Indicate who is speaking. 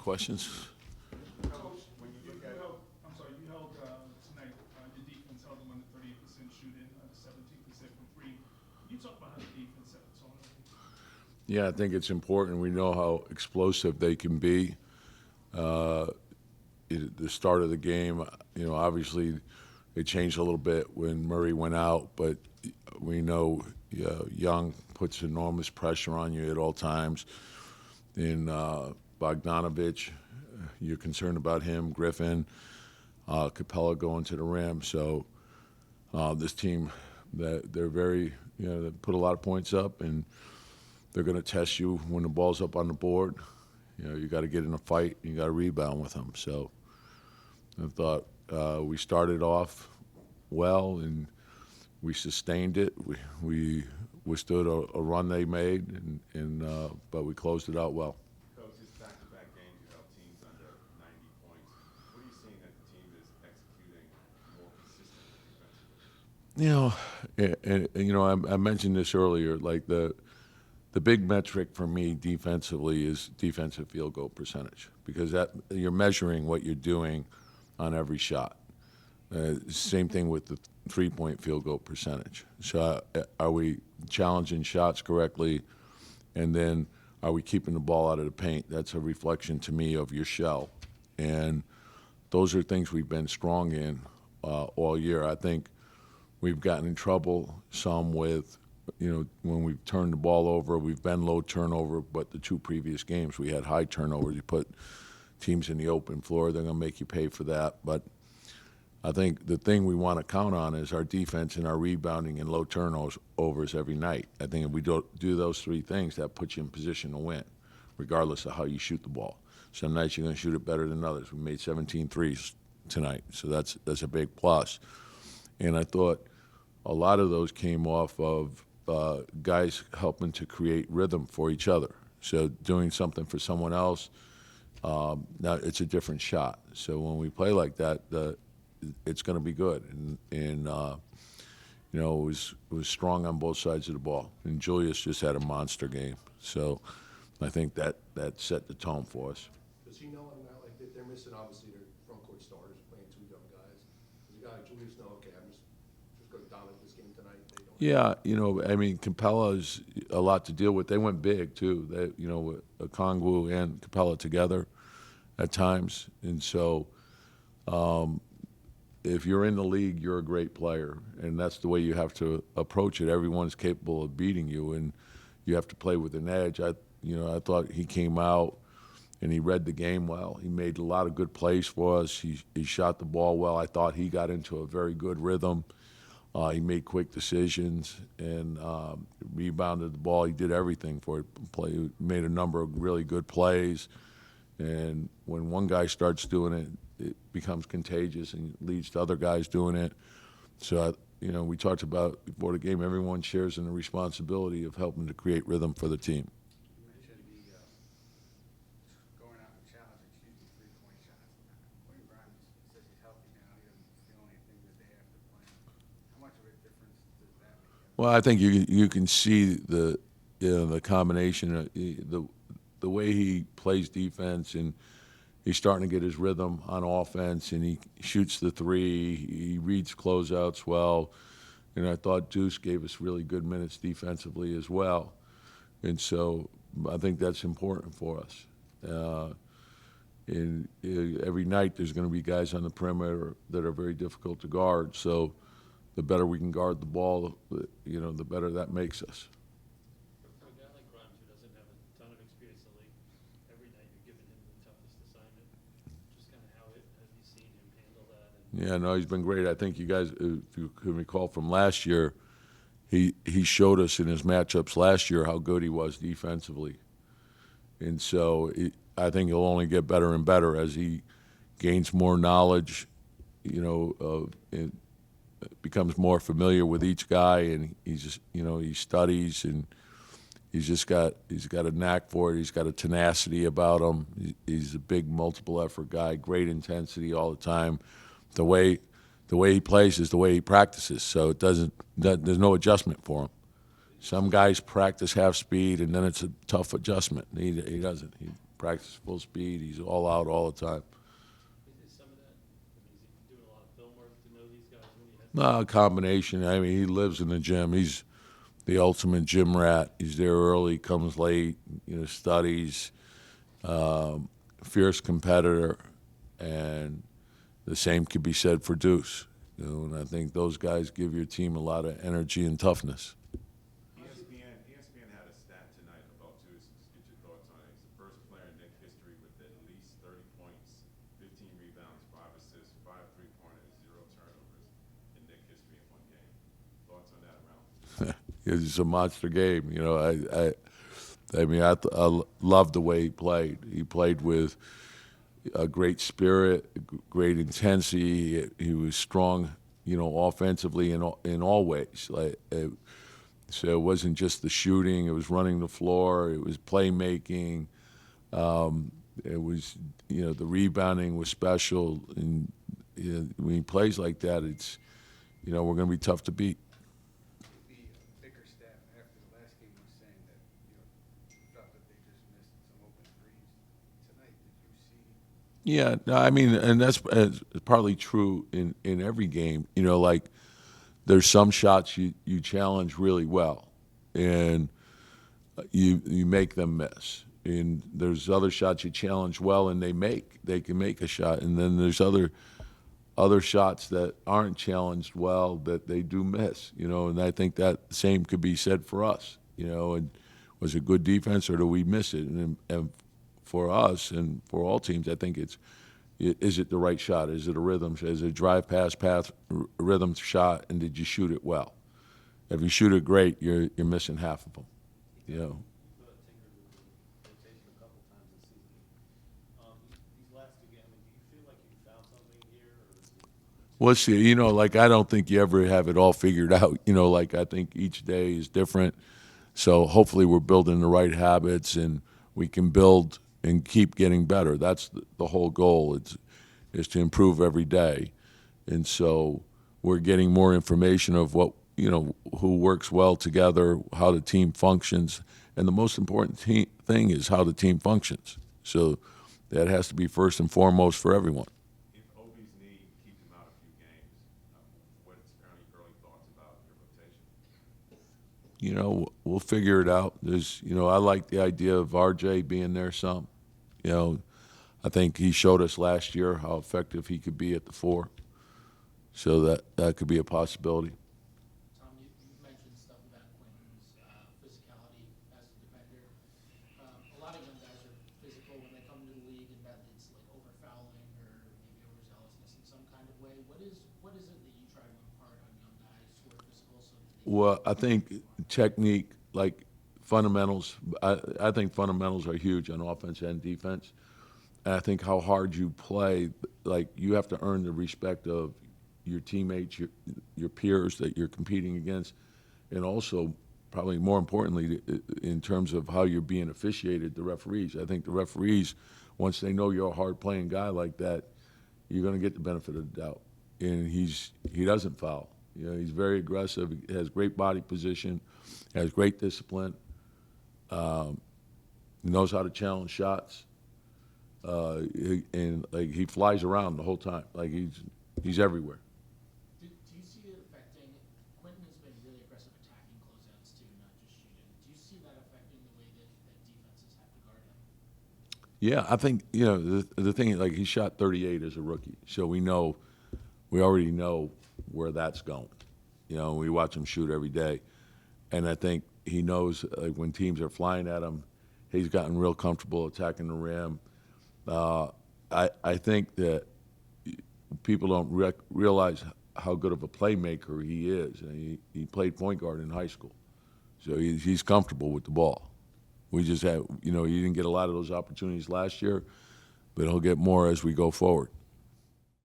Speaker 1: questions?
Speaker 2: Coach, when you look at, I'm sorry, you held tonight. Your defense held them under 38% shooting, under 17% from three. Can you talk about how the defense set the tone?
Speaker 1: Yeah, I think it's important. We know how explosive they can be. The start of the game, obviously it changed a little bit when Murray went out, but we know Young puts enormous pressure on you at all times. In Bogdanovich, you're concerned about him. Griffin, Capella going to the rim. So this team, they're very, they put a lot of points up, and they're going to test you when the ball's up on the board. You got to get in a fight. You got to rebound with them. So I thought we started off well, and we sustained it. We withstood a run they made, but we closed it out well.
Speaker 3: Coach, this back-to-back games, you held teams under 90 points. What are you seeing that the team is executing more consistently defensively?
Speaker 1: I mentioned this earlier. Like the big metric for me defensively is defensive field goal percentage, because that you're measuring what you're doing on every shot. Same thing with the three-point field goal percentage. So are we challenging shots correctly, and then are we keeping the ball out of the paint? That's a reflection to me of your shell, and those are things we've been strong in all year. I think we've gotten in trouble some with, when we've turned the ball over. We've been low turnover, but the two previous games we had high turnovers. You put teams in the open floor, they're going to make you pay for that. But I think the thing we want to count on is our defense and our rebounding and low turnovers every night. I think if we do those three things, that puts you in position to win, regardless of how you shoot the ball. Some nights you're going to shoot it better than others. We made 17 threes tonight, so that's a big plus. And I thought a lot of those came off of guys helping to create rhythm for each other. So doing something for someone else, now it's a different shot. So when we play like that, it's going to be good. And it was strong on both sides of the ball. And Julius just had a monster game. So I think that set the tone for us.
Speaker 4: Does he know on that, like, they're missing, obviously, their front court starters, playing two young guys? Does a guy like Julius know, okay, I'm just going to dominate this game tonight?
Speaker 1: Yeah, Capella's a lot to deal with. They went big, too. Okongwu and Capella together at times. And so if you're in the league, you're a great player, and that's the way you have to approach it. Everyone's capable of beating you, and you have to play with an edge. I thought he came out and he read the game well. He made a lot of good plays for us. He shot the ball well. I thought he got into a very good rhythm. He made quick decisions and rebounded the ball. He did everything for it. He made a number of really good plays. And when one guy starts doing it, it becomes contagious and leads to other guys doing it. So, we talked about before the game, everyone shares in the responsibility of helping to create rhythm for the team.
Speaker 5: You mentioned going out and challenging, three-point shots. William Brown says he's healthy now. He doesn't feel anything the day after playing. How much of a difference does that make?
Speaker 1: Well, I think you can see the combination, the way he plays defense, and he's starting to get his rhythm on offense, and he shoots the three. He reads closeouts well. And I thought Deuce gave us really good minutes defensively as well. And so I think that's important for us. And every night there's going to be guys on the perimeter that are very difficult to guard. So the better we can guard the ball, the better that makes us.
Speaker 6: For a guy like Grimes, who doesn't have a ton of experience in the league, every night you're giving him the toughest assignment. Just kind of how have you seen him handle that?
Speaker 1: Yeah, no, he's been great. I think you guys, if you can recall from last year, he showed us in his matchups last year how good he was defensively. And so I think he'll only get better and better as he gains more knowledge, and becomes more familiar with each guy, and he's just, he studies, and he's got a knack for it. He's got a tenacity about him. He's a big multiple effort guy, great intensity all the time. The way he plays is the way he practices, so there's no adjustment for him. Some guys practice half speed, and then it's a tough adjustment. He doesn't. practice full speed. He's all out all the time.
Speaker 6: Is some of that, I mean, is he doing a lot of film work to know these guys when he has?
Speaker 1: No, a combination. I mean, he lives in the gym. He's the ultimate gym rat. He's there early, comes late, studies, fierce competitor, and the same could be said for Deuce. And I think those guys give your team a lot of energy and toughness.
Speaker 3: ESPN had a stat tonight about Deuce. Just get your thoughts on it. He's the first player in Knicks history with at least 30 points, 15 rebounds, 5 assists, 5 3-pointers, 0 turnovers in Knicks history in one game. Thoughts on that round?
Speaker 1: It's a monster game. I love the way he played. He played with a great spirit, great intensity. He was strong, offensively in all ways. So it wasn't just the shooting; it was running the floor. It was playmaking. It was, the rebounding was special. And when he plays like that, it's, we're going to be tough to beat.
Speaker 5: The bigger staff after the last game was saying that, felt that they just missed some open threes. Tonight, did you see?
Speaker 1: Yeah, no, I mean, and that's partly true in every game. Like there's some shots you challenge really well, and you make them miss. And there's other shots you challenge well, and they can make a shot. And then there's other shots that aren't challenged well that they do miss. And I think that same could be said for us. And was it good defense or do we miss it? And for us and for all teams, I think is it the right shot? Is it a rhythm? Is it a drive, pass, rhythm shot? And did you shoot it well? If you shoot it great, you're missing half of them.
Speaker 6: You've tinkered with the rotation a couple times this season. These last two games, do you feel like you found something here, or is it?
Speaker 1: We'll see. Like I don't think you ever have it all figured out. Like I think each day is different. So hopefully we're building the right habits and we can build and keep getting better. That's the whole goal. Is to improve every day. And so we're getting more information of what, who works well together, how the team functions. And the most important thing is how the team functions. So that has to be first and foremost for everyone.
Speaker 3: If Obi's knee keeps him out a few games, what's any early thoughts about your rotation?
Speaker 1: We'll figure it out. There's, I like the idea of RJ being there some. I think he showed us last year how effective he could be at the 4. So that could be a possibility.
Speaker 7: Tom, you mentioned stuff about Quentin's physicality as a defender. A lot of young guys are physical when they come into the league, and that it's like over-fouling or maybe overzealousness in some kind of way. What is it that you try to impart on young guys who are physical so that they
Speaker 1: Well, I think technique, like fundamentals, I think fundamentals are huge on offense and defense. And I think how hard you play, like you have to earn the respect of your teammates, your peers that you're competing against, and also probably more importantly in terms of how you're being officiated, the referees. I think the referees, once they know you're a hard-playing guy like that, you're going to get the benefit of the doubt. And he doesn't foul. He's very aggressive. He has great body position, has great discipline, knows how to challenge shots, and like he flies around the whole time. Like he's everywhere.
Speaker 7: do you see it affecting? Quentin has been really aggressive attacking closeouts too, not just shooting. Do you see that affecting the way that defenses have to guard him?
Speaker 1: Yeah, I think the thing, like he shot 38 as a rookie, so we already know where that's going. We watch him shoot every day, and I think he knows like when teams are flying at him, he's gotten real comfortable attacking the rim. I think that people don't realize how good of a playmaker he is. And he played point guard in high school, so he's comfortable with the ball. We just have, he didn't get a lot of those opportunities last year, but he'll get more as we go forward.